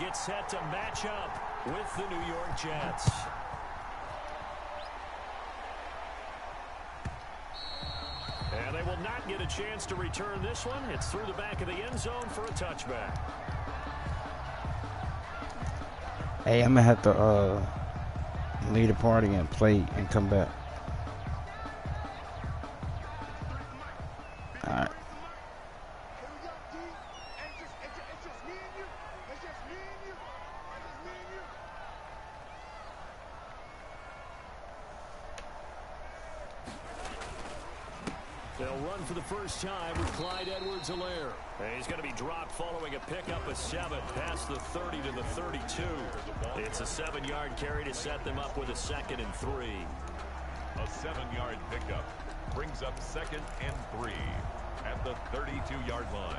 get set to match up with the New York Jets. And they will not get a chance to return this one. It's through the back of the end zone for a touchback. Hey, I'm going to have to leave the party and play and come back. All right. They'll run for the first time with Clyde Edwards-Helaire. He's going to be dropped following a pickup of 7 past the 30 to the 32. It's a 7-yard carry to set them up with a 2nd and 3. A 7-yard pickup brings up 2nd and 3 at the 32-yard line.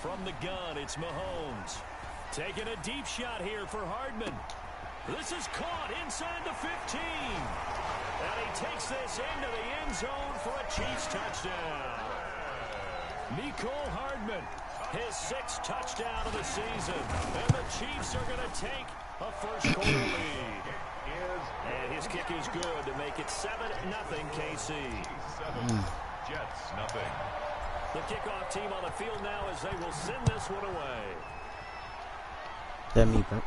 From the gun, it's Mahomes. Taking a deep shot here for Hardman. This is caught inside the 15. And he takes this into the end zone for a Chiefs touchdown. Mecole Hardman, his 6th touchdown of the season. And the Chiefs are going to take a first-quarter lead. And his kick is good to make it 7-0 KC. 7, Jets, nothing. The kickoff team on the field now as they will send this one away. That me, bro.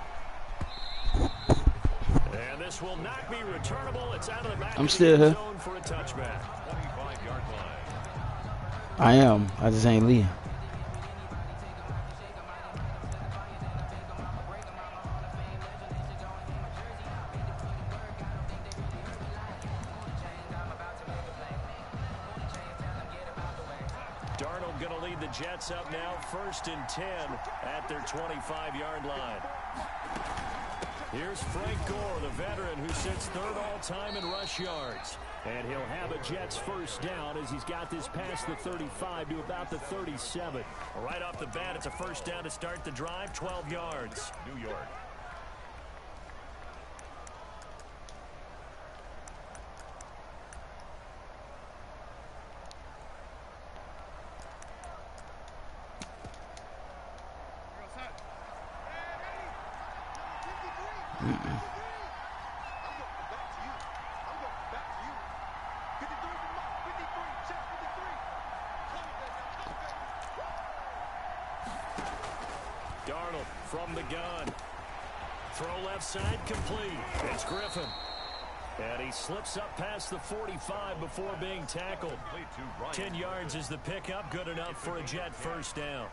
And this will not be returnable. It's out of the back I'm of still the end here. zone for a touchback. 25-yard line. I am. I just ain't leaving. Darnold going to lead the Jets up now, 1st and 10 at their 25-yard line. Here's Frank Gore, the veteran who sits 3rd all-time in rush yards. And he'll have a Jets first down as he's got this past the 35 to about the 37. Right off the bat, it's a first down to start the drive, 12 yards. New York. Darnold from the gun. Throw left side complete. It's Griffin. And he slips up past the 45 before being tackled. 10 yards is the pickup. Good enough for a Jet first down.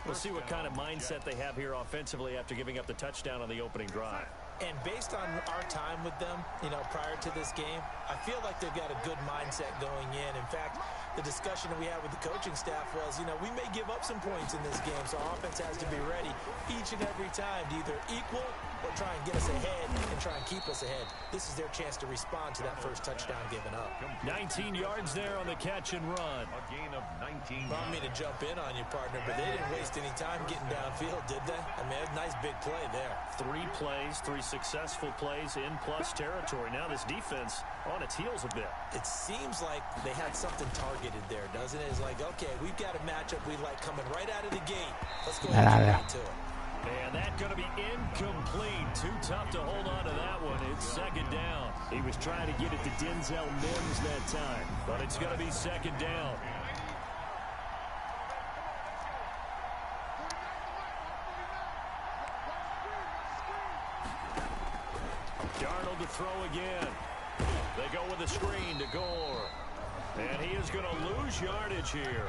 We'll see what kind of mindset they have here offensively after giving up the touchdown on the opening drive. And based on our time with them, prior to this game, I feel like they've got a good mindset going in. In fact, the discussion that we had with the coaching staff was, we may give up some points in this game, so our offense has to be ready each and every time to either equal or try and get us ahead and try and keep us ahead. This is their chance to respond to that first touchdown given up. 19 yards there on the catch and run. A gain of 19. I don't mean to jump in on you, partner, but they didn't waste any time getting downfield, did they? I mean, a nice big play there. 3 plays, 3 successful plays in plus territory. Now this defense on its heels a bit. It seems like they had something targeted there, doesn't it? It's like, okay, we've got a matchup we like coming right out of the gate. Let's go ahead and get to it. And that's going to be incomplete. Too tough to hold on to that one. It's 2nd down. He was trying to get it to Denzel Mims that time, but it's going to be 2nd down. Darnold to throw again. They go with a screen to Gore. And he is going to lose yardage here.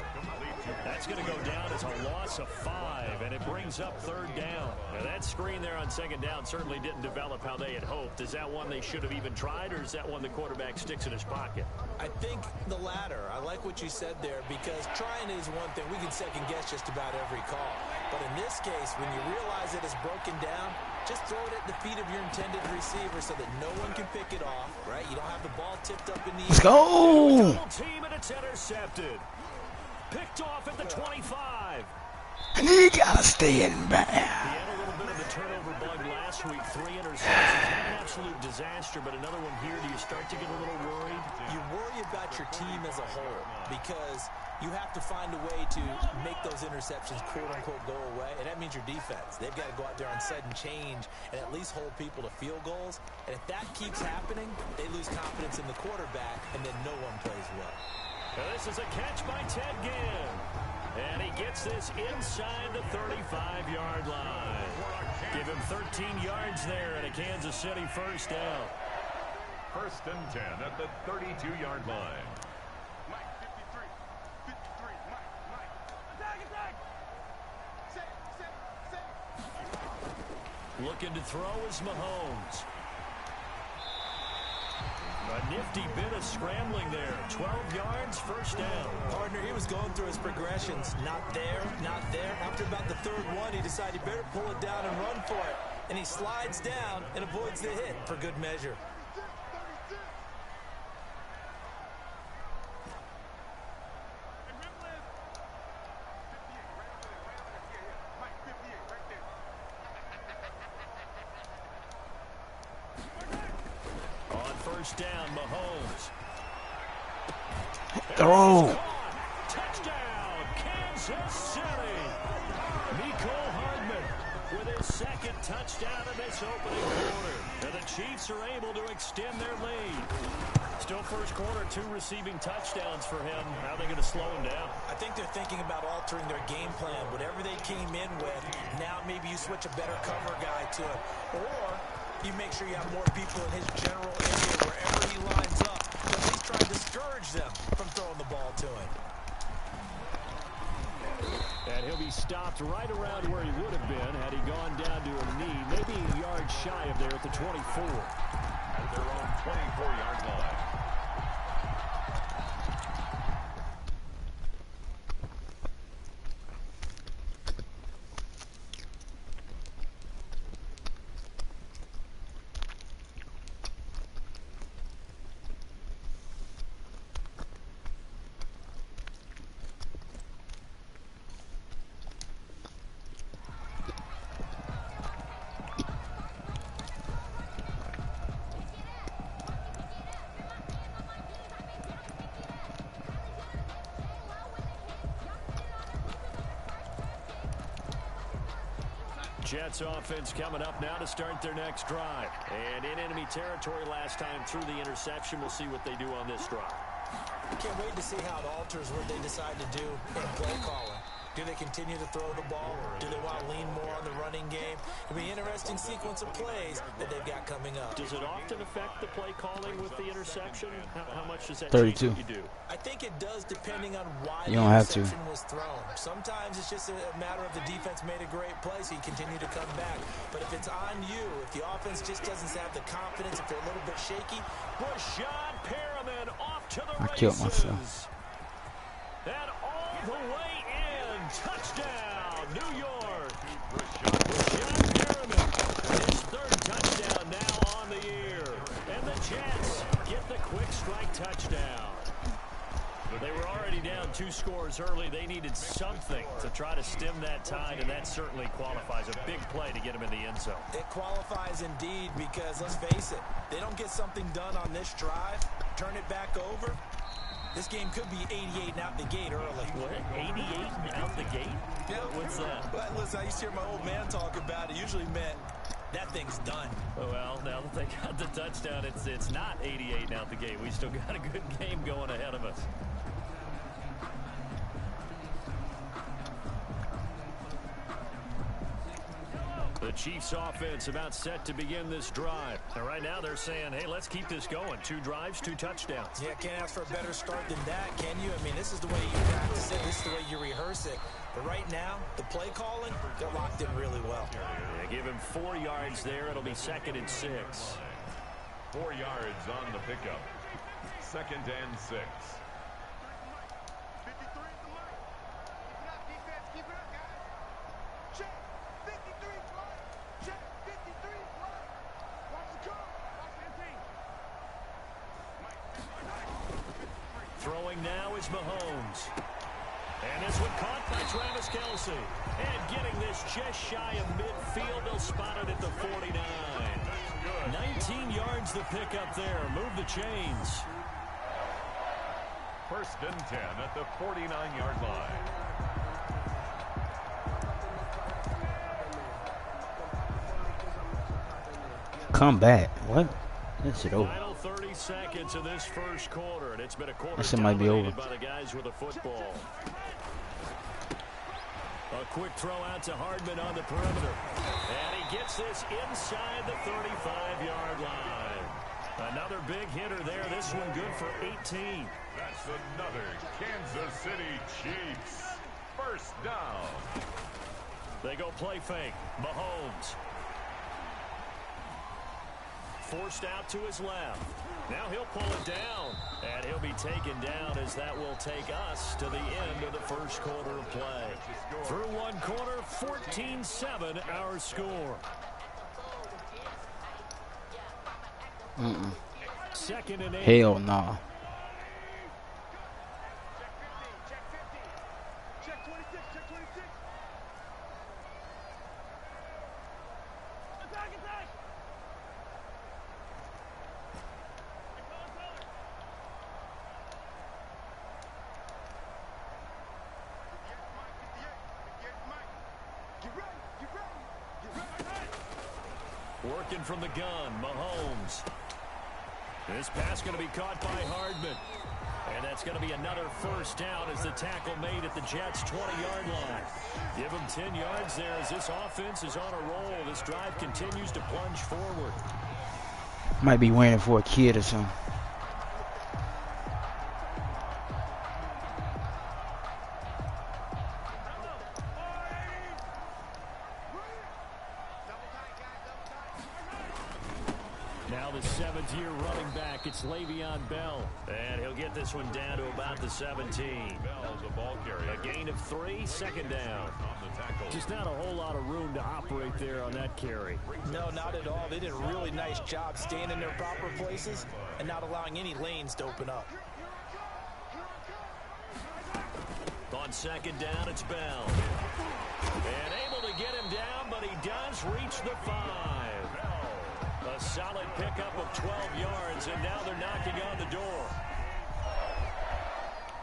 That's going to go down as a loss of 5, and it brings up 3rd down. Now, that screen there on 2nd down certainly didn't develop how they had hoped. Is that one they should have even tried, or is that one the quarterback sticks in his pocket? I think the latter. I like what you said there because trying is one thing. We can second-guess just about every call. But in this case, when you realize it is broken down, just throw it at the feet of your intended receiver so that no one can pick it off, right? You don't have the ball tipped up in the air. Let's go! Double team and it's intercepted. Picked off at the 25. And you gotta stay in back. He had a little bit of a turnover bug last week. 3 interceptions. Not an absolute disaster, but another one here. Do you start to get a little worried? You worry about your team as a whole because you have to find a way to make those interceptions quote-unquote go away, and that means your defense. They've got to go out there on sudden change and at least hold people to field goals. And if that keeps happening, they lose confidence in the quarterback, and then no one plays well. Now this is a catch by Ted Ginn. And he gets this inside the 35-yard line. Give him 13 yards there and a Kansas City first down. 1st and 10 at the 32-yard line. Looking to throw is Mahomes. A nifty bit of scrambling there. 12 yards, first down. Partner, he was going through his progressions. Not there, not there. After about the 3rd one, he decided he better pull it down and run for it. And he slides down and avoids the hit for good measure. First down, Mahomes. Throw. Touchdown, Kansas City. Mecole Hardman with his 2nd touchdown in this opening quarter. And the Chiefs are able to extend their lead. Still first quarter, 2 receiving touchdowns for him. How are they going to slow him down? I think they're thinking about altering their game plan. Whatever they came in with, now maybe you switch a better cover guy to it. Or you make sure you have more people in his general area wherever he lines up to at least try to discourage them from throwing the ball to him. And he'll be stopped right around where he would have been had he gone down to a knee, maybe a yard shy of there at the 24. At their own 24-yard line. Jets offense coming up now to start their next drive. And in enemy territory last time through the interception. We'll see what they do on this drive. Can't wait to see how it alters what they decide to do in play calling. Do they continue to throw the ball? Do they want to lean more on the running game? It'll be an interesting sequence of plays that they've got coming up. Does it often affect the play calling with the interception? How much does that 32. change what you do? I think it does depending on why You the don't have to. interception was thrown. Sometimes it's just a matter of the defense made a great play, so you continue to come back. But if it's on you, if the offense just doesn't have the confidence, if they're a little bit shaky, Rashad Perriman off to the I races. killed myself. And all the way in. Touchdown, New York. Rashad Perriman, his 3rd touchdown now on the year. And the Jets get the quick strike touchdown. They were already down 2 scores early. They needed something to try to stem that tide, and that certainly qualifies. A big play to get them in the end zone. it qualifies indeed because, let's face it, they don't get something done on this drive, turn it back over, this game could be 88 and out the gate early. What? 88 and out the gate? Yeah. What's that? Well, listen, I used to hear my old man talk about it. Usually meant that thing's done. Well, now that they got the touchdown, it's not 88 and out the gate. We still got a good game going ahead of us. The Chiefs offense about set to begin this drive. And right now they're saying, hey, let's keep this going. 2 drives, 2 touchdowns. Yeah, can't ask for a better start than that, can you? I mean, this is the way you practice it. This is the way you rehearse it. But right now, the play calling, they're locked in really well. Yeah, give him 4 yards there. It'll be 2nd and 6. 4 yards on the pickup. 2nd and 6. Here's Mahomes. And this one caught by Travis Kelce. And getting this just shy of midfield. They'll spot it at the 49. 19 yards to pick up there. Move the chains. First and 10 at the 49-yard line. Come back. What? That's it over. Final 30 seconds of this first quarter, and it's been a quarter This might be over. by the guys with the football. A quick throw out to Hardman on the perimeter. And he gets this inside the 35-yard line. Another big hitter there. This one good for 18. That's another Kansas City Chiefs. First down. They go play fake. Mahomes. Forced out to his left. Now he'll pull it down. And he'll be taken down as that will take us to the end of the first quarter of play. Through one quarter, 14-7 our score. Second and 8. Hell nah. Working from the gun, Mahomes. This pass going to be caught by Hardman. And that's going to be another first down as the tackle made at the Jets' 20-yard line. Give them 10 yards there as this offense is on a roll. This drive continues to plunge forward. Might be waiting for a kid or something. Now the seventh-year running back, it's Le'Veon Bell. And he'll get this one down to about the 17. Bell's a ball carrier. A gain of 3, second down. Just not a whole lot of room to operate there on that carry. No, not at all. They did a really nice job staying in their proper places and not allowing any lanes to open up. On second down, it's Bell. And able to get him down, but he does reach the 5. A solid pickup of 12 yards, and now they're knocking on the door.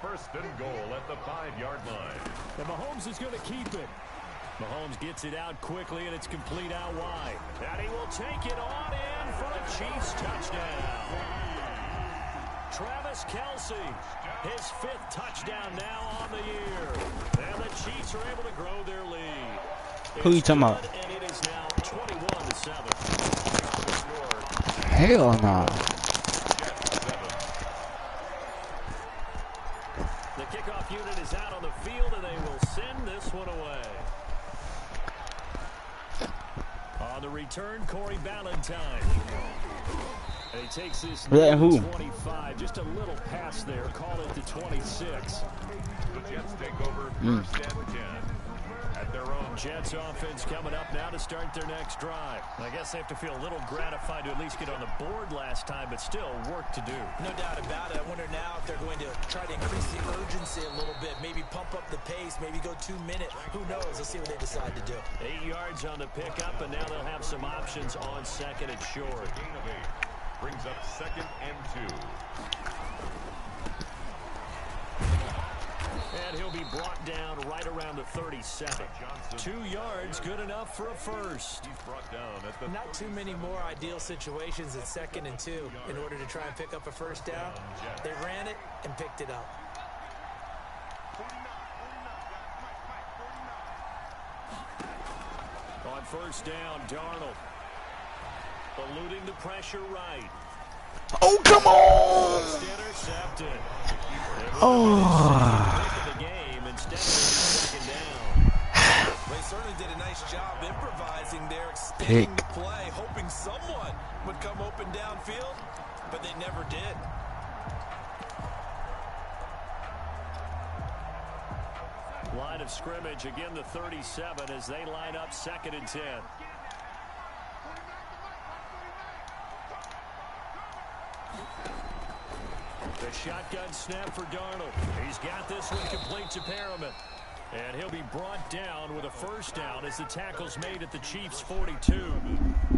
First and goal at the 5-yard line. And Mahomes is going to keep it. Mahomes gets it out quickly, and it's complete out wide. And he will take it on in for a Chiefs touchdown. Travis Kelce, his 5th touchdown now on the year. And the Chiefs are able to grow their lead. Who you talking about? And it is now 21-7. Hell nah. The kickoff unit is out on the field, and they will send this one away. On the return, Corey Ballantyne. And he takes this Yeah, who? 25, just a little pass there. Call it to 26. The Jets take over first and 10 at their own. Jets offense coming up now to start their next drive. I guess they have to feel a little gratified to at least get on the board last time, but still work to do. No doubt about it. I wonder now if they're going to try to increase the urgency a little bit, maybe pump up the pace, maybe go 2 minutes. Who knows? Let's see what they decide to do. 8 yards on the pickup, and now they'll have some options on second and short. Gain of 8 brings up second and 2. And he'll be brought down right around the 37. 2 yards, good enough for a first. He's brought down at the Not too many more ideal situations at second and 2 in order to try and pick up a first down. They ran it and picked it up. On first down, Darnold. Eluding the pressure right. Oh, come on! Intercepted. Oh. The game instead of second down. They certainly did a nice job improvising there, extending the play, hoping someone would come open downfield, but they never did. Line of scrimmage, again the 37 as they line up second and 10. The shotgun snap for Darnold. He's got this one complete to Perriman. And he'll be brought down with a first down as the tackle's made at the Chiefs' 42.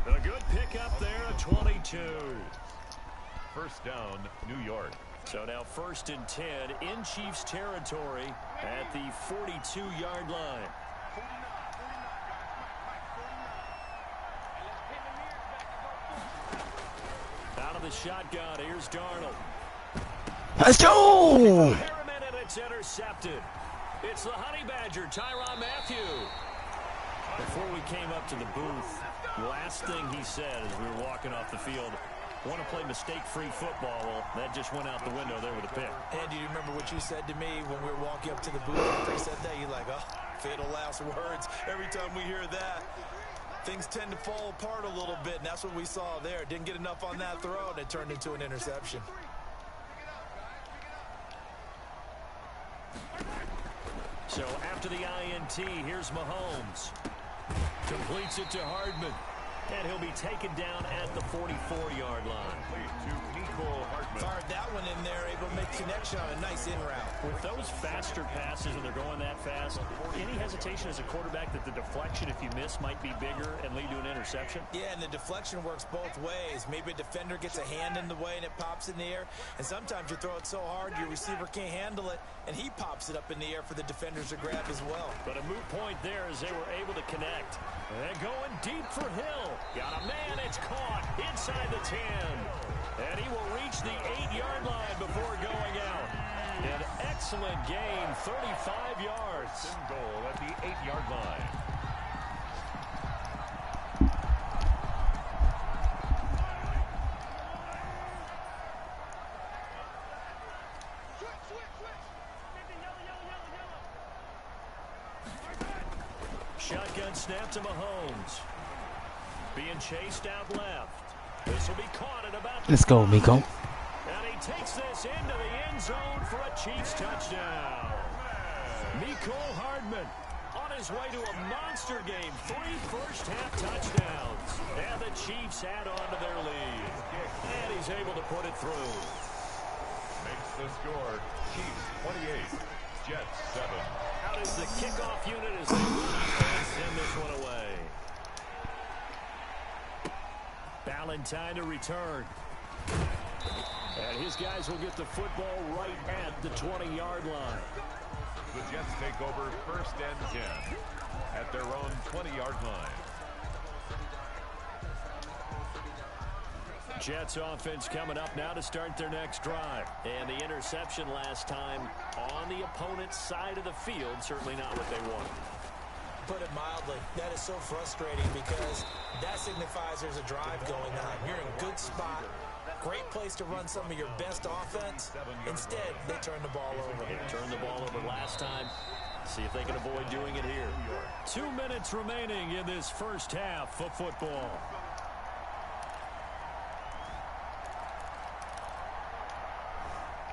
A good pickup there at 22. First down, New York. So now 1st and 10 in Chiefs territory at the 42-yard line. Out of the shotgun, here's Darnold. Let's go! Perriman, and it's intercepted. It's the Honey Badger, Tyrann Mathieu. Before we came up to the booth, last thing he said as we were walking off the field, want to play mistake-free football. Well, that just went out the window there with a pick. And do you remember what you said to me when we were walking up to the booth after he said that? You're like, oh, fatal last words. Every time we hear that, things tend to fall apart a little bit, and that's what we saw there. Didn't get enough on that throw, and it turned into an interception. So after the INT, here's Mahomes. Completes it to Hardman. And he'll be taken down at the 44-yard line. To Nicole Hardman. Fired that one in there, able to make connection on a nice in route. With those faster passes and they're going that fast, any hesitation as a quarterback that the deflection, if you miss, might be bigger and lead to an interception? Yeah, and the deflection works both ways. Maybe a defender gets a hand in the way and it pops in the air. And sometimes you throw it so hard your receiver can't handle it, and he pops it up in the air for the defenders to grab as well. But a moot point there as they were able to connect. They're going deep for Hill. Got a man, it's caught inside the 10. And he will reach the 8-yard line before going out. An excellent gain, 35 yards. In goal at the 8-yard line. Shotgun snap to Mahomes. Being chased out left. This will be caught at about the Let's go, Miko. And he takes this into the end zone for a Chiefs touchdown. Nicole Hardman on his way to a monster game. 3 first-half touchdowns. And the Chiefs add on to their lead. And he's able to put it through. Makes the score. Chiefs 28. Jets 7. Out is the kickoff unit as they send this one away. Ballantyne to return. And his guys will get the football right at the 20-yard line. The Jets take over 1st and 10 at their own 20-yard line. Jets offense coming up now to start their next drive. And the interception last time on the opponent's side of the field, certainly not what they wanted. Put it mildly, that is so frustrating because that signifies there's a drive going on. You're in a good spot, great place to run some of your best offense. Instead, they turn the ball over. They turned the ball over last time. See if they can avoid doing it here. 2 minutes remaining in this first half of football.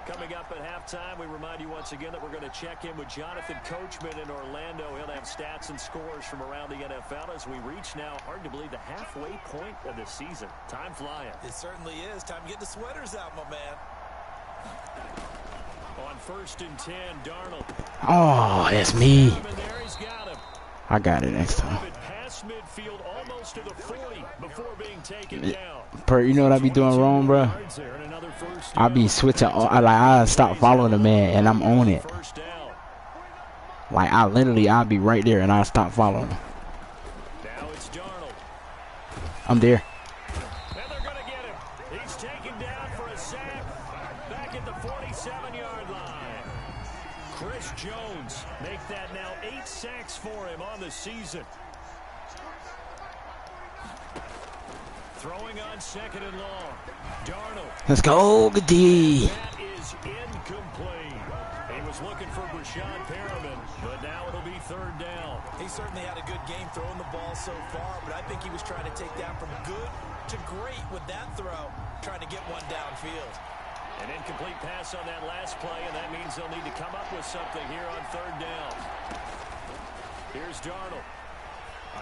Coming up at halftime, we remind you once again that we're going to check in with Jonathan Coachman in Orlando. He'll have stats and scores from around the NFL as we reach now, hard to believe, the halfway point of the season. Time flying. It certainly is. Time to get the sweaters out, my man. On 1st and 10, Darnold. Oh, that's me. And there he's got him. I got it next time. Past midfield, almost to the 40 before being taken down. You know what I be doing wrong, bro? I be switching. I stop following the man, and I'm on it. Like, I'll be right there, and I stop following him. Now it's Darnold. I'm there. And they're going to get him. He's taken down for a sack back at the 47-yard line. Chris Jones make that now 8 sacks for him on the season. Throwing on 2nd and long. Darnold. Let's go, Goody. That is incomplete. He was looking for Breshad Perriman, but now it'll be 3rd down. He certainly had a good game throwing the ball so far, but I think he was trying to take that from good to great with that throw, trying to get one downfield. An incomplete pass on that last play, and that means they'll need to come up with something here on 3rd down. Here's Darnold.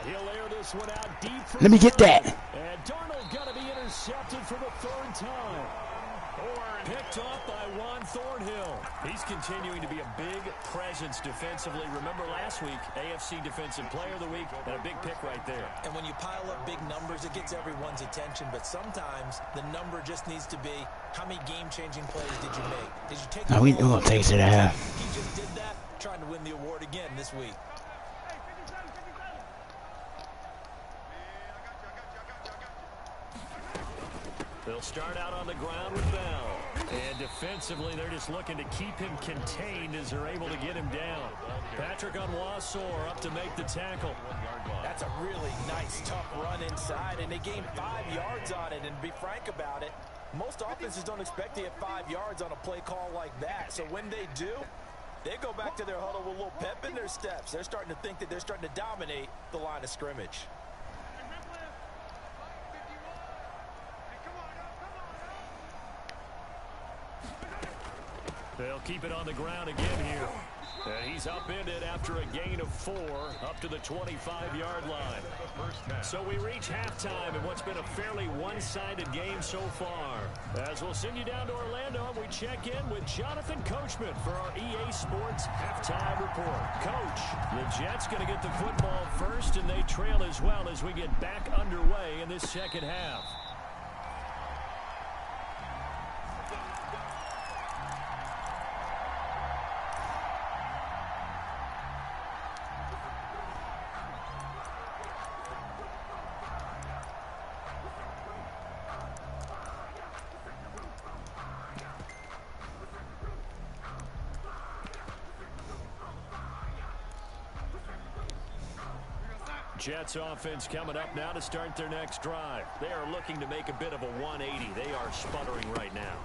He'll air this one out deep. Let me get that. And Darnold got to be intercepted for the 3rd time. Picked off by Juan Thornhill. He's continuing to be a big presence defensively. Remember last week, AFC Defensive Player of the Week, and a big pick right there. And when you pile up big numbers, it gets everyone's attention. But sometimes the number just needs to be, how many game-changing plays did you make? Did you take? No, we're gonna take it to the half. He just did that, trying to win the award again this week. They'll start out on the ground with Bell. And defensively, they're just looking to keep him contained as they're able to get him down. Patrick Onwuasor up to make the tackle. That's a really nice, tough run inside, and they gained 5 yards on it. And to be frank about it, most offenses don't expect to get 5 yards on a play call like that. So when they do, they go back to their huddle with a little pep in their steps. They're starting to think that they're starting to dominate the line of scrimmage. They'll keep it on the ground again here. And he's upended after a gain of 4 up to the 25-yard line. So we reach halftime in what's been a fairly one-sided game so far. As we'll send you down to Orlando, and we check in with Jonathan Coachman for our EA Sports Halftime Report. Coach, the Jets going to get the football first, and they trail as well as we get back underway in this second half. Jets offense coming up now to start their next drive. They are looking to make a bit of a 180. They are sputtering right now.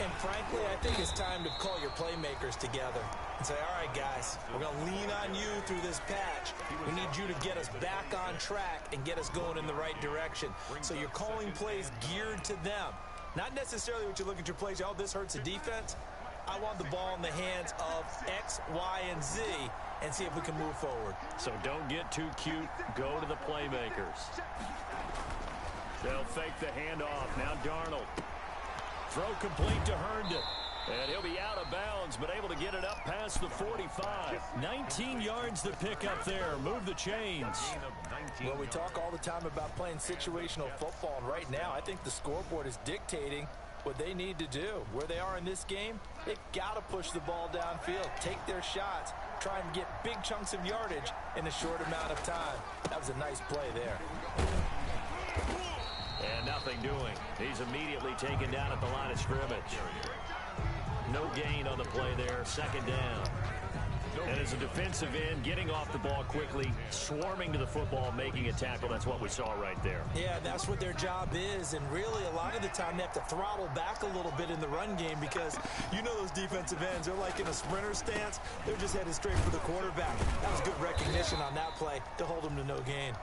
And frankly, I think it's time to call your playmakers together and say, all right, guys, we're going to lean on you through this patch. We need you to get us back on track and get us going in the right direction. So you're calling plays geared to them. Not necessarily what you look at your plays, oh, this hurts the defense. I want the ball in the hands of X, Y, and Z and see if we can move forward. So don't get too cute. Go to the playmakers. They'll fake the handoff. Now Darnold. Throw complete to Herndon. And he'll be out of bounds, but able to get it up past the 45. 19 yards to pick up there. Move the chains. Well, we talk all the time about playing situational football, and right now I think the scoreboard is dictating what they need to do. Where they are in this game, they've got to push the ball downfield, take their shots, try and get big chunks of yardage in a short amount of time. That was a nice play there. And nothing doing. He's immediately taken down at the line of scrimmage. No gain on the play there. Second down. And as a defensive end, getting off the ball quickly, swarming to the football, making a tackle. That's what we saw right there. Yeah, that's what their job is. And really, a lot of the time, they have to throttle back a little bit in the run game because you know those defensive ends, they're like in a sprinter stance. They're just headed straight for the quarterback. That was good recognition on that play to hold them to no gain.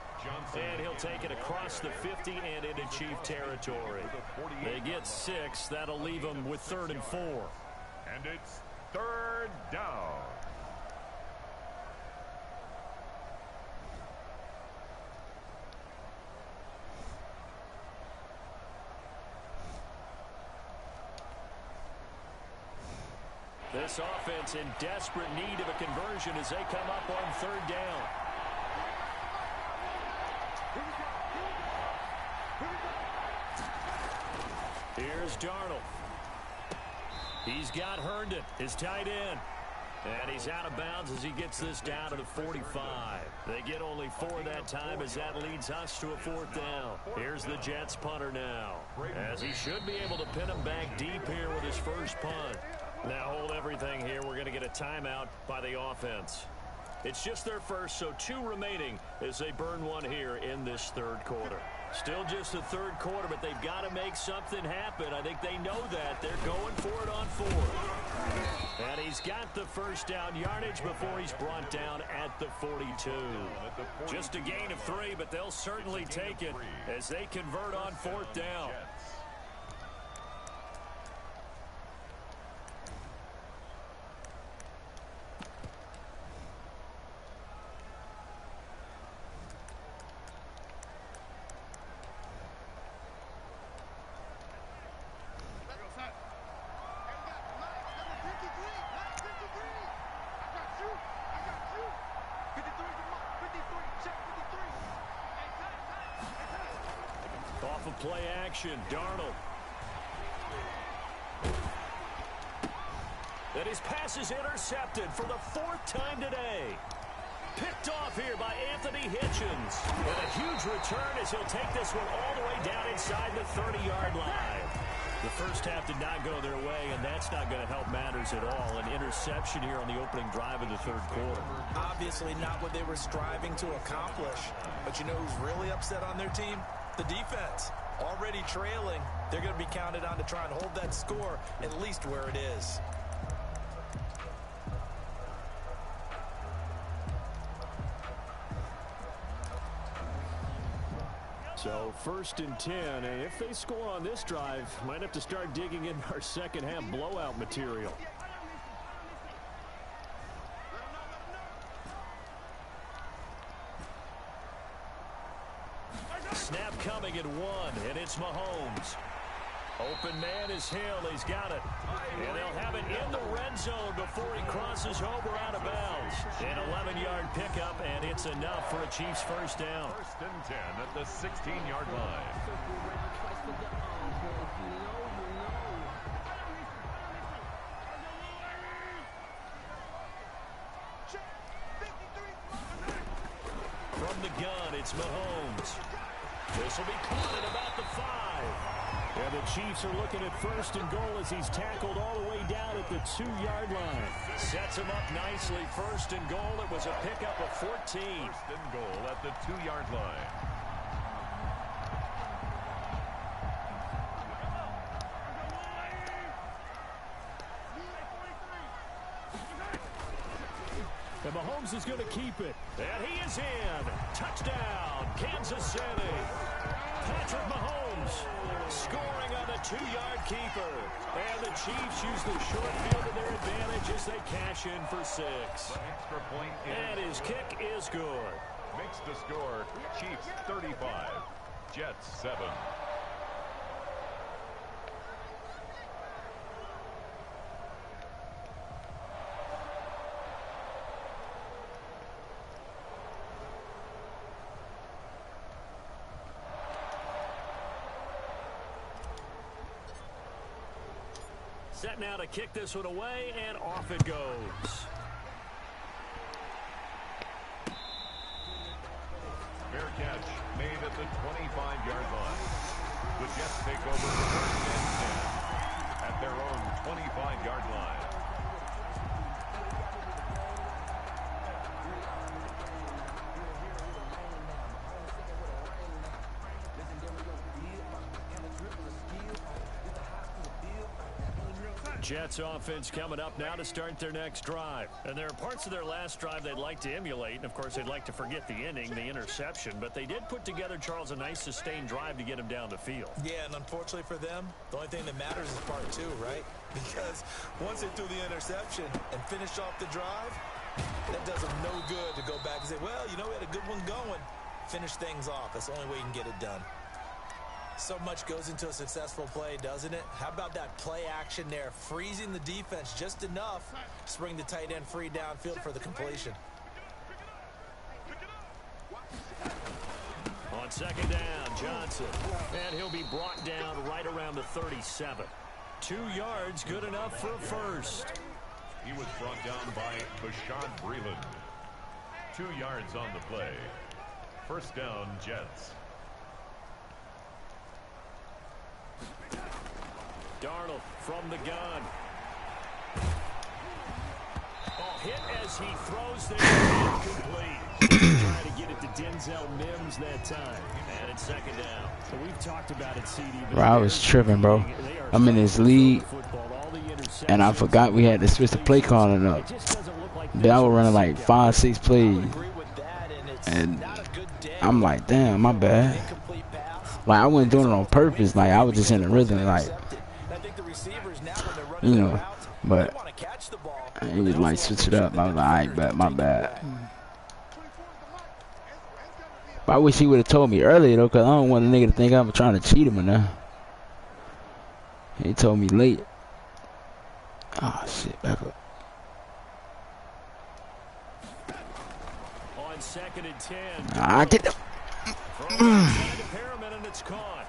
And he'll take it across the 50 and into Chief territory. They get 6. That'll leave them with 3rd and 4. And it's 3rd down. This offense in desperate need of a conversion as they come up on 3rd down. Here's Darnold. He's got Herndon, his tight end. And he's out of bounds as he gets this down to the 45. They get only 4 that time as that leads us to a 4th down. Here's the Jets punter now, as he should be able to pin him back deep here with his first punt. Now hold everything here. We're going to get a timeout by the offense. It's just their first, so 2 remaining as they burn one here in this 3rd quarter. Still just the 3rd quarter, but they've got to make something happen. I think they know that. They're going for it on 4th. And he's got the first down yardage before he's brought down at the 42. Just a gain of 3, but they'll certainly take it as they convert on 4th down. of play action. Darnold. And his pass is intercepted for the 4th time today. Picked off here by Anthony Hitchens. And a huge return as he'll take this one all the way down inside the 30-yard line. The first half did not go their way, and that's not going to help matters at all. An interception here on the opening drive of the 3rd quarter. Obviously not what they were striving to accomplish. But you know who's really upset on their team? The defense. Already trailing. They're going to be counted on to try and hold that score at least where it is. So 1st and 10, and if they score on this drive, might have to start digging in our second half blowout material. Snap coming at 1, and it's Mahomes. Open man is Hill. He's got it. And they'll have it in the red zone before he crosses over out of bounds. An 11-yard pickup, and it's enough for a Chiefs first down. 1st and 10 at the 16-yard line. From the gun, it's Mahomes. This will be caught at about the 5. And the Chiefs are looking at 1st and goal as he's tackled all the way down at the 2-yard line. Sets him up nicely. 1st and goal. It was a pickup of 14. 1st and goal at the 2-yard line. And Mahomes is going to keep it. And he is in. Touchdown, Kansas City. Patrick Mahomes scoring on the 2-yard keeper. And the Chiefs use the short field to their advantage as they cash in for 6. The extra point And his kick is good. makes the score Chiefs 35, Jets 7. Set now to kick this one away, and off it goes. Fair catch made at the 25-yard line. The Jets take over 1st and 10 at their own 25-yard line. Jets offense coming up now to start their next drive. And there are parts of their last drive they'd like to emulate. And, of course, they'd like to forget the inning, the interception. But they did put together, Charles, a nice sustained drive to get him down the field. Yeah, and unfortunately for them, the only thing that matters is part 2, right? Because once they threw the interception and finished off the drive, that does them no good to go back and say, well, you know, we had a good one going. Finish things off. That's the only way you can get it done. So much goes into a successful play, doesn't it? How about that play action there? Freezing the defense just enough to bring the tight end free downfield for the completion. On 2nd down, Johnson. And he'll be brought down right around the 37. 2 yards, good enough for a first. He was brought down by Bashaud Breeland. 2 yards on the play. First down, Jets. Darnold from the gun. Oh, hit as he throws there. Incomplete. Trying to get it to Denzel Mims that time. And it's 2nd down. So we've talked about it, CD. Bro, I was tripping, bro. I'm in this league, and I forgot we had to switch the play calling up. Then I was running like 5, 6 plays, and I'm like, damn, my bad. Like, I wasn't doing it on purpose. Like, I was just in the rhythm, like, you know. But he was like, switch it up. I was like, all right, but my bad. But I wish he would have told me earlier, though, because I don't want a nigga to think I'm trying to cheat him or nothing. He told me late. Oh, shit, back up. On 2nd and 10. I get the... It's caught.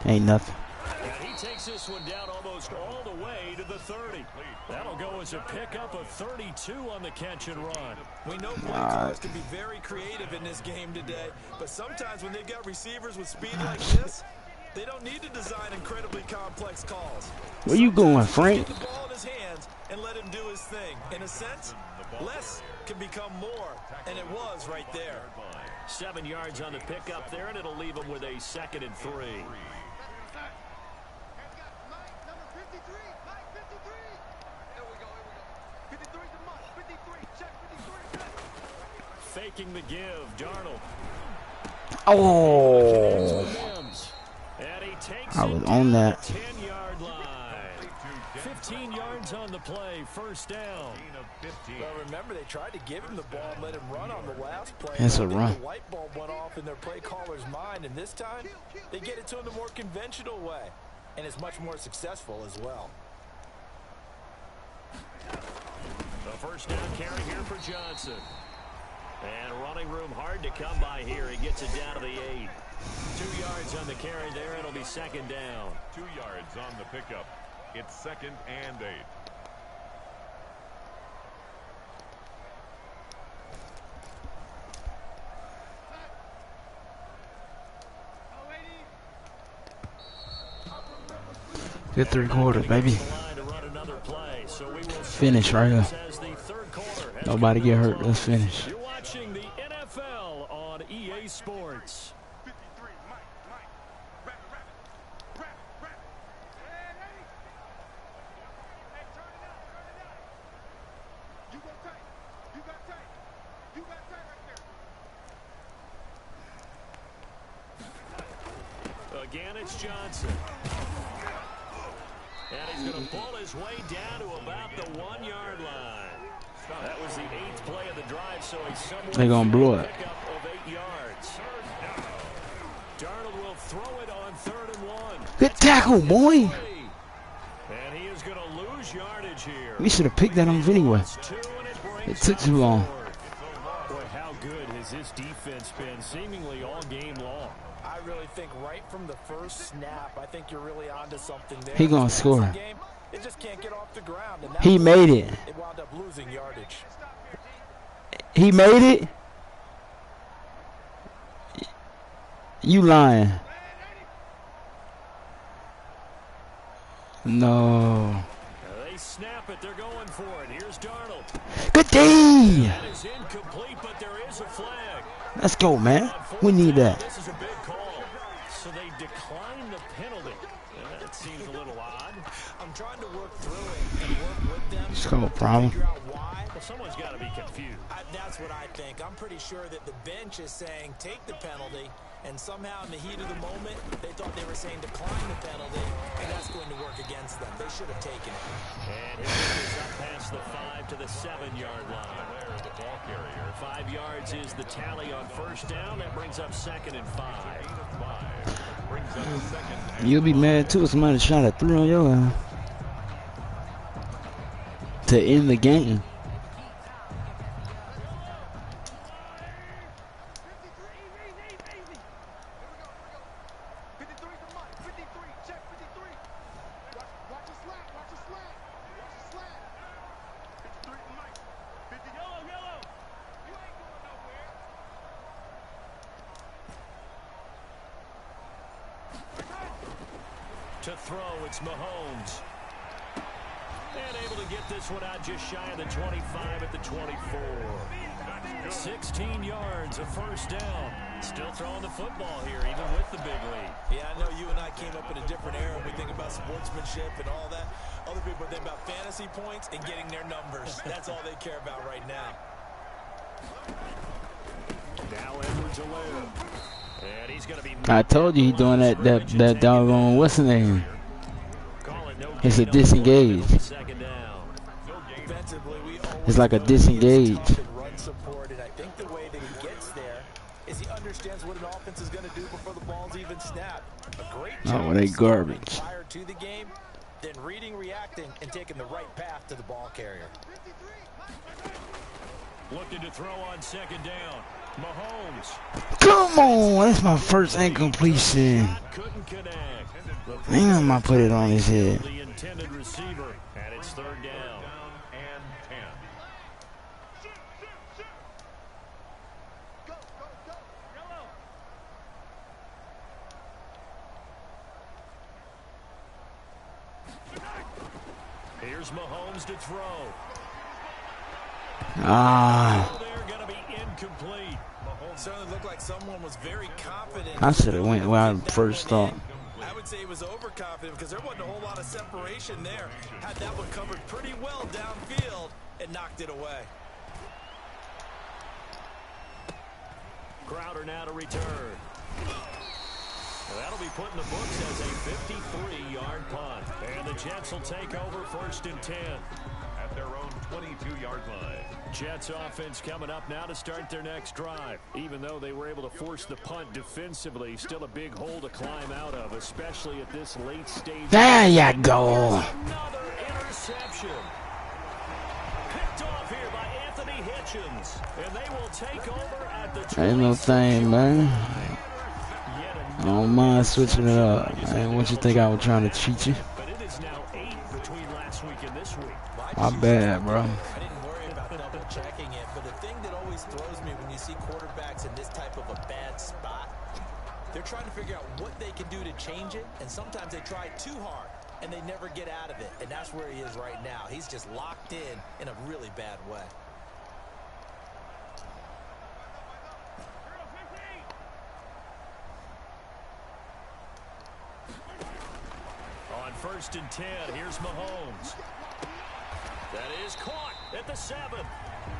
Ain't nothing. And he takes this one down almost all the way to the 30. That'll go as a pickup of 32 on the catch and run. We know play callers can be very creative in this game today, but sometimes when they've got receivers with speed like this, they don't need to design incredibly complex calls. Where you going, Frank? Get the ball in his hands and let him do his thing. In a sense, less can become more, and it was right there. 7 yards on the pickup there, and it'll leave him with a 2nd and 3. Faking the give, Darnold. Oh, And he takes I was on that. 10-yard line. 15 yards on the play, first down. Well, remember, they tried to give him the ball and let him run on the last play. It's a I think run. The light bulb went off in their play caller's mind, and this time they get it to him the more conventional way, and it's much more successful as well. The first down carry here for Johnson. And running room hard to come by here. He gets it down to the 8. 2 yards on the carry there. It'll be 2nd down. 2 yards on the pickup. It's 2nd and 8. Good 3 quarters, baby. Finish right here. Nobody get hurt. Let's finish. You're watching the NFL on EA Sports. Again, it's Johnson. And he's going to pull his way down to about the 1-yard line. That was the 8th play of the drive, so he's somewhere. They're going to blow it. Pickup of 8 yards. Darnold will throw it on 3rd and 1. Good tackle, boy. And he is going to lose yardage here. We should have picked that up anyway. It took too long. Boy, how good has this defense been seemingly all game long? I really think right from the first snap, I think you're really onto something there. He gonna score. It just can't get off the ground. And He made it. It wound up losing yardage. He made it? You lying. No. They snap it. They're going for it. Here's Darnold. Good D. That is incomplete, but there is a flag. Let's go, man. We need that. This is a big call. So they decline the penalty. That seems a little odd. I'm trying to work through it and work with them. It's called a problem. Figure out why. Well, someone's got to be confused. That's what I think. I'm pretty sure that the bench is saying take the penalty, and somehow in the heat of the moment, they thought they were saying decline the penalty, and that's going to work against them. They should have taken it. And here it is up past the 5 to the 7-yard line. There's the ball carrier. 5 yards is the tally on first down. That brings up 2nd and 5. Brings up 2nd and You'll be mad too if somebody shot a 3 on your ass to end the game. To throw, it's Mahomes. And able to get this one out just shy of the 25 at the 24. 16 yards, a first down. Still throwing the football here, even with the big lead. Yeah, I know you and I came up in a different era when we think about sportsmanship and all that. Other people think about fantasy points and getting their numbers. That's all they care about right now. Now Edwards-Helaire. And he's going to be. I told you he's doing that doggone what's the name? It's a disengage. It's like a disengage. Run support, and I think the way that he gets there is he understands what an offense is going to do before the ball's even snapped. A great job. Oh, they garbage. Prior to the game, then reading, reacting, and taking the right path to the ball carrier. Looking to throw on 2nd down. Mahomes. Come on, that's my first incompletion. Couldn't connect. Damn, I put it on his head. The intended receiver, and it's third down. Down and 10. Here's Mahomes to throw. Ah, They're going to be incomplete. Certainly looked like someone was very confident. I should have went where I first thought. I would say he was overconfident because there wasn't a whole lot of separation there. Had that one covered pretty well downfield and knocked it away. Crowder now to return. That'll be put in the books as a 53-yard punt. And the Jets will take over 1st and 10. At their own 22-yard line. Jets offense coming up now to start their next drive. Even though they were able to force the punt defensively, still a big hole to climb out of, especially at this late stage. There you go. Another interception. Picked off here by Anthony Hitchens. And they will take over at the Ain't no thing, man. I don't mind switching it up. Man, what you think I was trying to cheat you? But it is now 8 between last week and this week. My bad, bro. I didn't worry about double checking it, but the thing that always throws me when you see quarterbacks in this type of a bad spot, they're trying to figure out what they can do to change it, and sometimes they try too hard, and they never get out of it, and that's where he is right now. He's just locked in a really bad way. On 1st and 10, here's Mahomes. That is caught at the 7.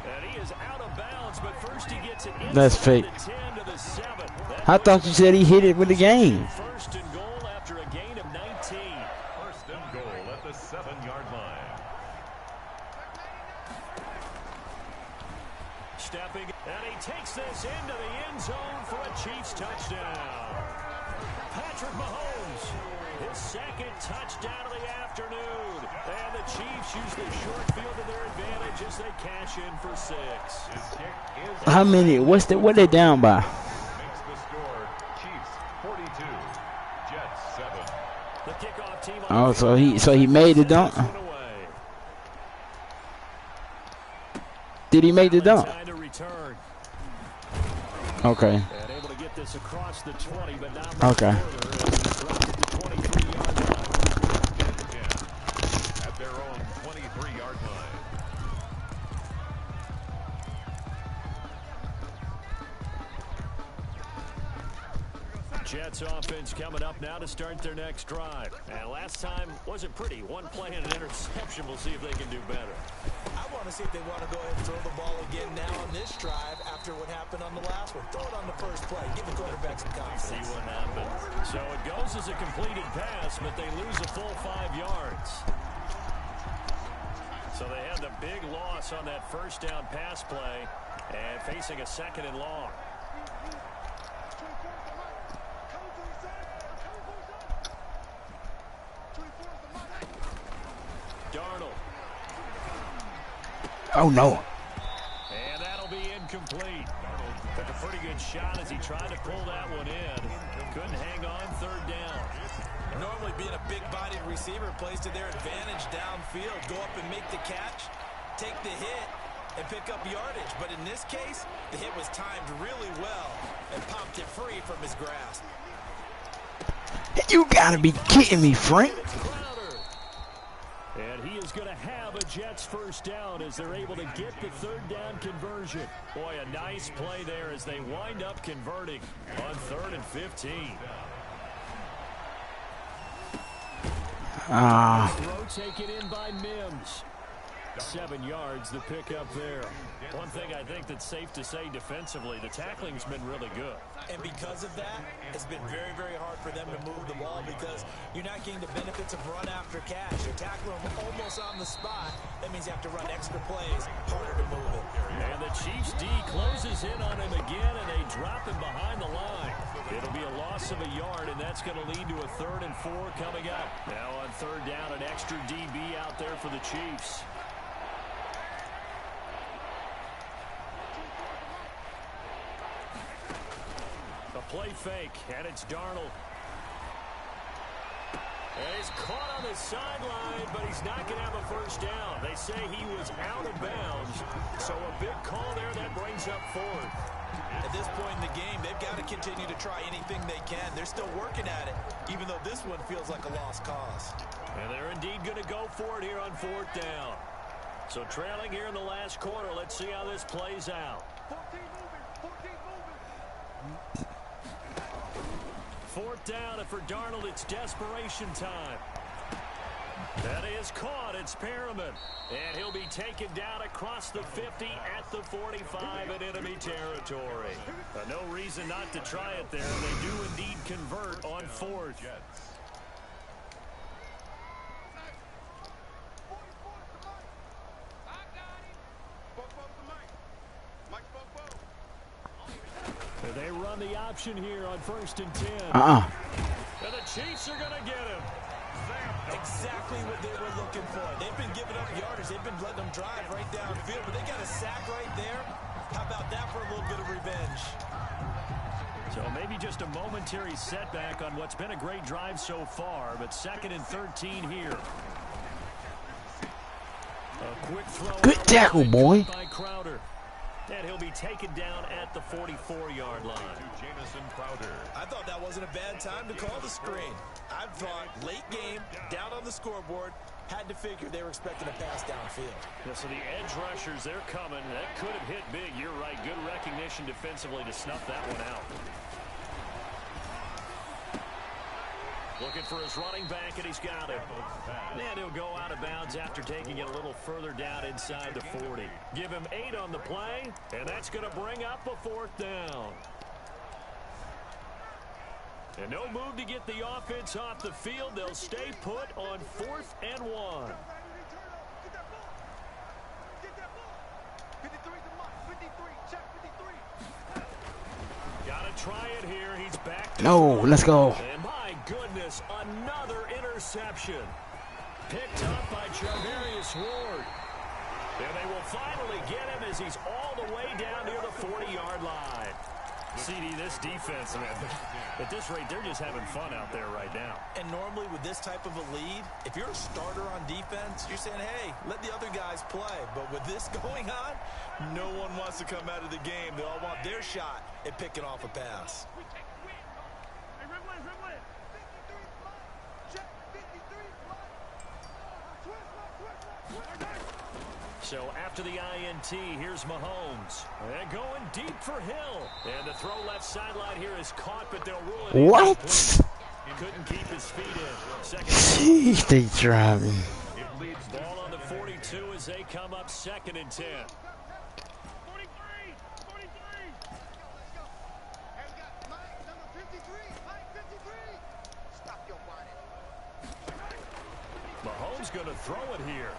And he is out of bounds, but first he gets it inside That's fake. the 10 to the 7. I thought you said he hit it with the game. 1st and goal after a gain of 19. 1st and goal at the 7-yard line. Stepping, and he takes this into the end zone for a Chiefs touchdown. Patrick Mahomes, his 2nd touchdown of the afternoon. And the Chiefs use the short field to their advantage as they cash in for 6. His kick is How many? What they down by? makes the score. Chiefs 42, Jets 7. The kickoff team on Oh, the so he made the dunk. field away. Did he make the dunk? Time to return. Okay. And able to get this across the 20, but not much Okay. further as he drops it to 23-yard line. 10 at their own 23-yard line. Jets offense coming up now to start their next drive. And last time wasn't pretty. One play and an interception. We'll see if they can do better. I want to see if they want to go ahead and throw the ball again now on this drive after what happened on the last one. Throw it on the first play. Give the quarterback some See confidence. what happens. So it goes as a completed pass, but they lose a full 5 yards. So they had the big loss on that first down pass play and facing a 2nd and long. Darnold. Oh no. And that'll be incomplete. Took a pretty good shot as he tried to pull that one in. Couldn't hang on 3rd down. Normally being a big-bodied receiver plays to their advantage downfield. Go up and make the catch, take the hit, and pick up yardage. But in this case, the hit was timed really well and popped it free from his grasp. You gotta be kidding me, Frank. Crowder. And he is going to have a Jets first down as they're able to get the 3rd down conversion. Boy, a nice play there as they wind up converting on 3rd and 15. Throw taken in by Mims. 7 yards, the pickup there. One thing I think that's safe to say defensively, the tackling's been really good. And because of that, it's been very, very hard for them to move the ball because you're not getting the benefits of run after catch. You're tackling them almost on the spot. That means you have to run extra plays, harder to move it. And the Chiefs D closes in on him again, and they drop him behind the line. It'll be a loss of a yard, and that's going to lead to a 3rd and 4 coming up. Now on 3rd down, an extra DB out there for the Chiefs. A play fake, and it's Darnold. He's caught on the sideline, but he's not going to have a first down. They say he was out of bounds, so a big call there that brings up fourth. At this point in the game, they've got to continue to try anything they can. They're still working at it, even though this one feels like a lost cause. And they're indeed going to go for it here on fourth down. So trailing here in the last quarter, let's see how this plays out. Fourth down, and for Darnold, it's desperation time. That is caught. It's Perriman. And he'll be taken down across the 50 at the 45 in enemy territory. No reason not to try it there. They do indeed convert on fourth. They run the option here on 1st and 10. And the Chiefs are going to get him. Exactly what they were looking for. They've been giving up yardage. They've been letting them drive right downfield, but they got a sack right there. How about that for a little bit of revenge? So maybe just a momentary setback on what's been a great drive so far, but 2nd and 13 here. A quick throw. Good tackle, boy. By Crowder. And he'll be taken down at the 44-yard line. I thought that wasn't a bad time to call the screen. I thought late game, down on the scoreboard, had to figure they were expecting a pass downfield. Yeah, so the edge rushers, they're coming. That could have hit big. You're right. Good recognition defensively to snuff that one out. Looking for his running back, and he's got it. And he'll go out of bounds after taking it a little further down inside the 40. Give him 8 on the play, and that's going to bring up a 4th down. And no move to get the offense off the field. They'll stay put on 4th and 1. Got to try it here. He's back. No, let's go. And my goodness, another interception. Picked up by Charvarius Ward. And they will finally get him as he's all the way down near the 40-yard line. CD, this defense, man, at this rate, they're just having fun out there right now. And normally with this type of a lead, if you're a starter on defense, you're saying, hey, let the other guys play. But with this going on, no one wants to come out of the game. They all want their shot at picking off a pass. So after the INT, here's Mahomes. And going deep for Hill. And the throw left sideline here is caught, but they'll rule it. What? Couldn't keep his feet in. Second. Jeez, they driving. Ball on the 42 as they come up 2nd and 10. Mahomes going to throw it here.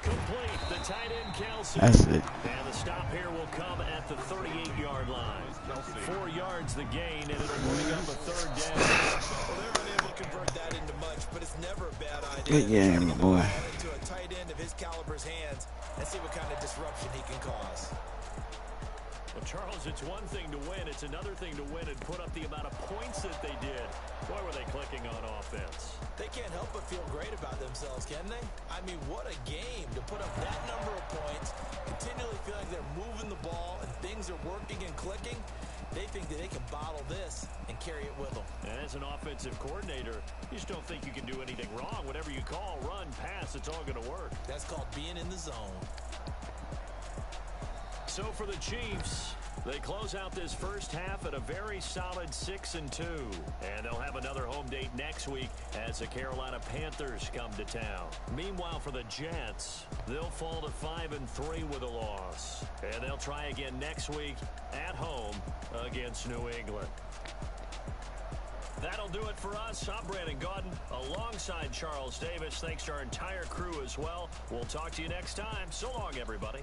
Complete. The tight end, Kelce. That's it. And the stop here will come at the 38-yard line. 4 yards the gain, and it'll bring up a 3rd down. Well, they're unable to convert that into much, but it's never a bad idea. Good game, boy. Into a tight end of his caliber's hands and see what kind of disruption he can cause. Well, Charles, it's one thing to win. It's another thing to win and put up the amount of points that they did. Boy, were they clicking on offense. They can't help but feel great about themselves, can they? I mean, what a game to put up that number of points, continually feeling they're moving the ball and things are working and clicking. They think that they can bottle this and carry it with them. And as an offensive coordinator, you just don't think you can do anything wrong. Whatever you call, run, pass, it's all going to work. That's called being in the zone. So for the Chiefs, they close out this first half at a very solid 6-2. And they'll have another home date next week as the Carolina Panthers come to town. Meanwhile, for the Jets, they'll fall to 5-3 with a loss. And they'll try again next week at home against New England. That'll do it for us. I'm Brandon Gaudin alongside Charles Davis. Thanks to our entire crew as well. We'll talk to you next time. So long, everybody.